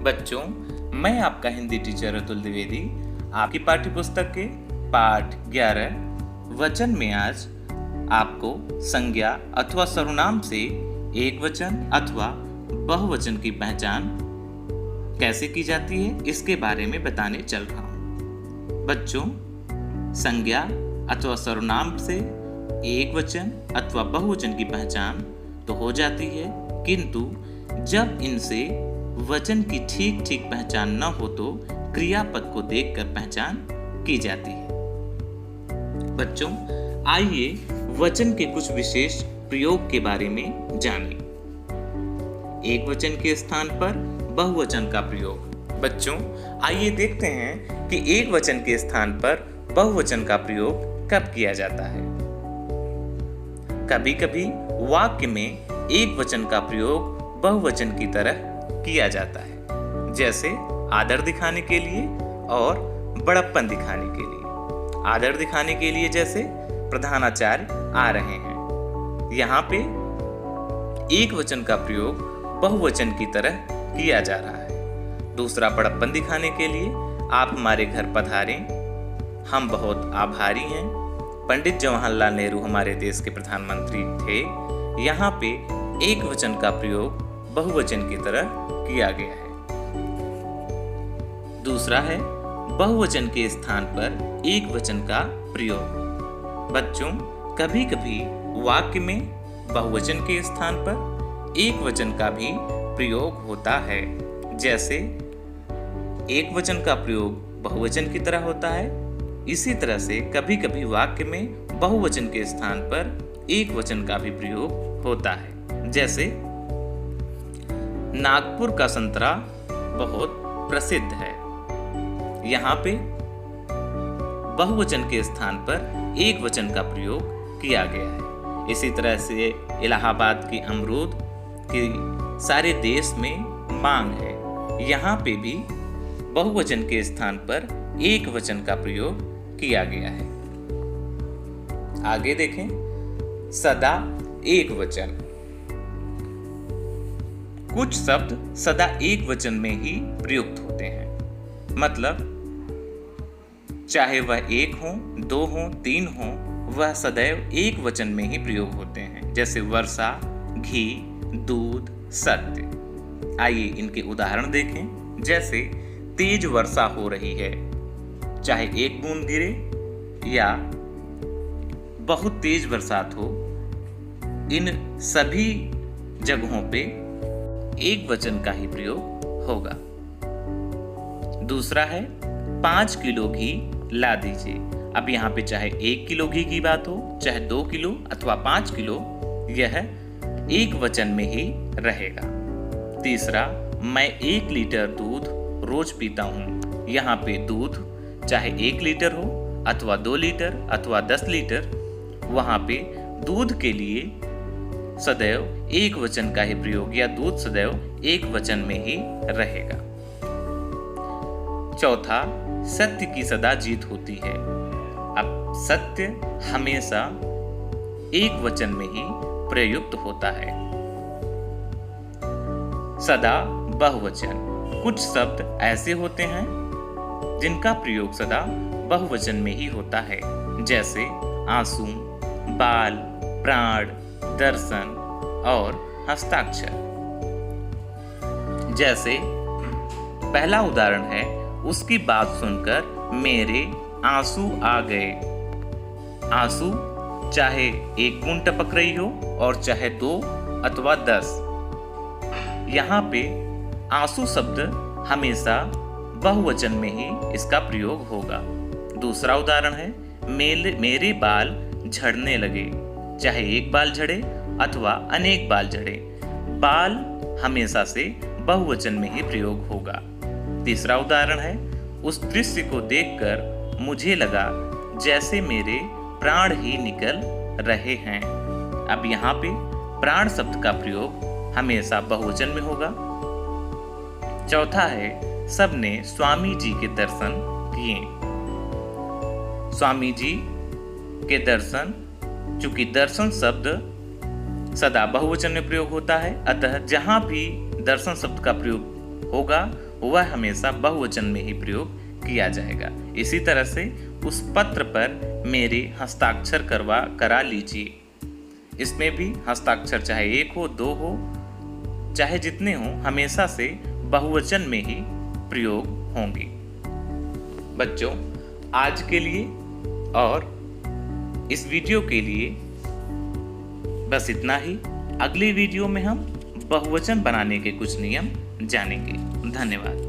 बच्चों, मैं आपका हिंदी टीचर अतुल द्विवेदी आपकी पाठ्य पुस्तक के पाठ 11 वचन में आज आपको संज्ञा अथवा सर्वनाम से एक वचन अथवा बहुवचन की पहचान कैसे की जाती है इसके बारे में बताने चल रहा हूँ। बच्चों, संज्ञा अथवा सर्वनाम से एक वचन अथवा बहुवचन की पहचान तो हो जाती है, किंतु जब इनसे वचन की ठीक ठीक पहचान न हो तो क्रियापद को देखकर पहचान की जाती है। बच्चों, आइए वचन के कुछ विशेष प्रयोग के बारे में जानें। एक वचन के स्थान पर बहुवचन का प्रयोग। बच्चों, आइए देखते हैं कि एक वचन के स्थान पर बहुवचन का प्रयोग कब किया जाता है। कभी कभी वाक्य में एक वचन का प्रयोग बहुवचन की तरह किया जाता है, जैसे आदर दिखाने के लिए और बड़प्पन दिखाने के लिए। आदर दिखाने के लिए जैसे प्रधानाचार्य आ रहे हैं, यहाँ पे एक वचन का प्रयोग बहुवचन की तरह किया जा रहा है। दूसरा, बड़प्पन दिखाने के लिए आप हमारे घर पधारें, हम बहुत आभारी हैं। पंडित जवाहरलाल नेहरू हमारे देश के प्रधानमंत्री थे। यहाँ पे एक वचन का प्रयोग बहुवचन की तरह किया गया है। दूसरा है बहुवचन के स्थान पर एक वचन का प्रयोग। बच्चों, कभी कभी वाक्य में बहुवचन के स्थान पर एक वचन का भी प्रयोग होता है, जैसे एक वचन का प्रयोग बहुवचन की तरह होता है। इसी तरह से कभी कभी वाक्य में बहुवचन के स्थान पर एक वचन का भी प्रयोग होता है, जैसे नागपुर का संतरा बहुत प्रसिद्ध है। यहाँ पे बहुवचन के स्थान पर एक वचन का प्रयोग किया गया है। इसी तरह से इलाहाबाद की अमरूद की सारे देश में मांग है। यहाँ पे भी बहुवचन के स्थान पर एक वचन का प्रयोग किया गया है। आगे देखें, सदा एक वचन। कुछ शब्द सदा एक वचन में ही प्रयुक्त होते हैं, मतलब चाहे वह एक हो, दो हो, तीन हो, वह सदैव एक वचन में ही प्रयोग होते हैं, जैसे वर्षा, घी, दूध, सत्य। आइए इनके उदाहरण देखें। जैसे तेज वर्षा हो रही है, चाहे एक बूंद गिरे या बहुत तेज बरसात हो, इन सभी जगहों पे एक वचन का ही प्रयोग होगा। दूसरा है 5 किलो घी ला दीजिए। अब यहाँ पे चाहे 1 किलो घी की बात हो, चाहे 2 किलो अथवा 5 किलो, यह एक वचन में ही रहेगा। तीसरा, मैं 1 लीटर दूध रोज पीता हूँ। यहाँ पे दूध चाहे 1 लीटर हो अथवा 2 लीटर अथवा 10 लीटर, वहाँ पे दूध के लिए सदैव एक वचन का ही प्रयोग या दूध सदैव एक वचन में ही रहेगा। चौथा, सत्य की सदा जीत होती है। अब सत्य हमेशा एक वचन में ही प्रयुक्त होता है। सदा बहुवचन। कुछ शब्द ऐसे होते हैं जिनका प्रयोग सदा बहुवचन में ही होता है, जैसे आंसू, बाल, प्राण, दर्शन और हस्ताक्षर। जैसे पहला उदाहरण है, उसकी बात सुनकर मेरे आंसू आ गए। आंसू चाहे 1 बूंद टपक रही हो और चाहे 2 अथवा 10। यहाँ पे आंसू शब्द हमेशा बहुवचन में ही इसका प्रयोग होगा। दूसरा उदाहरण है, मेरे बाल झड़ने लगे। चाहे एक बाल झड़े अथवा अनेक बाल झड़े, बाल हमेशा से बहुवचन में ही प्रयोग होगा। तीसरा उदाहरण है, उस दृश्य को देखकर मुझे लगा जैसे मेरे प्राण ही निकल रहे हैं। अब यहाँ पे प्राण शब्द का प्रयोग हमेशा बहुवचन में होगा। चौथा है, सबने स्वामी जी के दर्शन किए। स्वामी जी के दर्शन, चूंकि दर्शन शब्द सदा बहुवचन में प्रयोग होता है, अतः जहां भी दर्शन शब्द का प्रयोग होगा वह हमेशा बहुवचन में ही प्रयोग किया जाएगा। इसी तरह से उस पत्र पर मेरे हस्ताक्षर करा लीजिए। इसमें भी हस्ताक्षर चाहे 1 हो, 2 हो, चाहे जितने हो, हमेशा से बहुवचन में ही प्रयोग होंगे। बच्चों, आज के लिए और इस वीडियो के लिए बस इतना ही। अगली वीडियो में हम बहुवचन बनाने के कुछ नियम जानेंगे। धन्यवाद।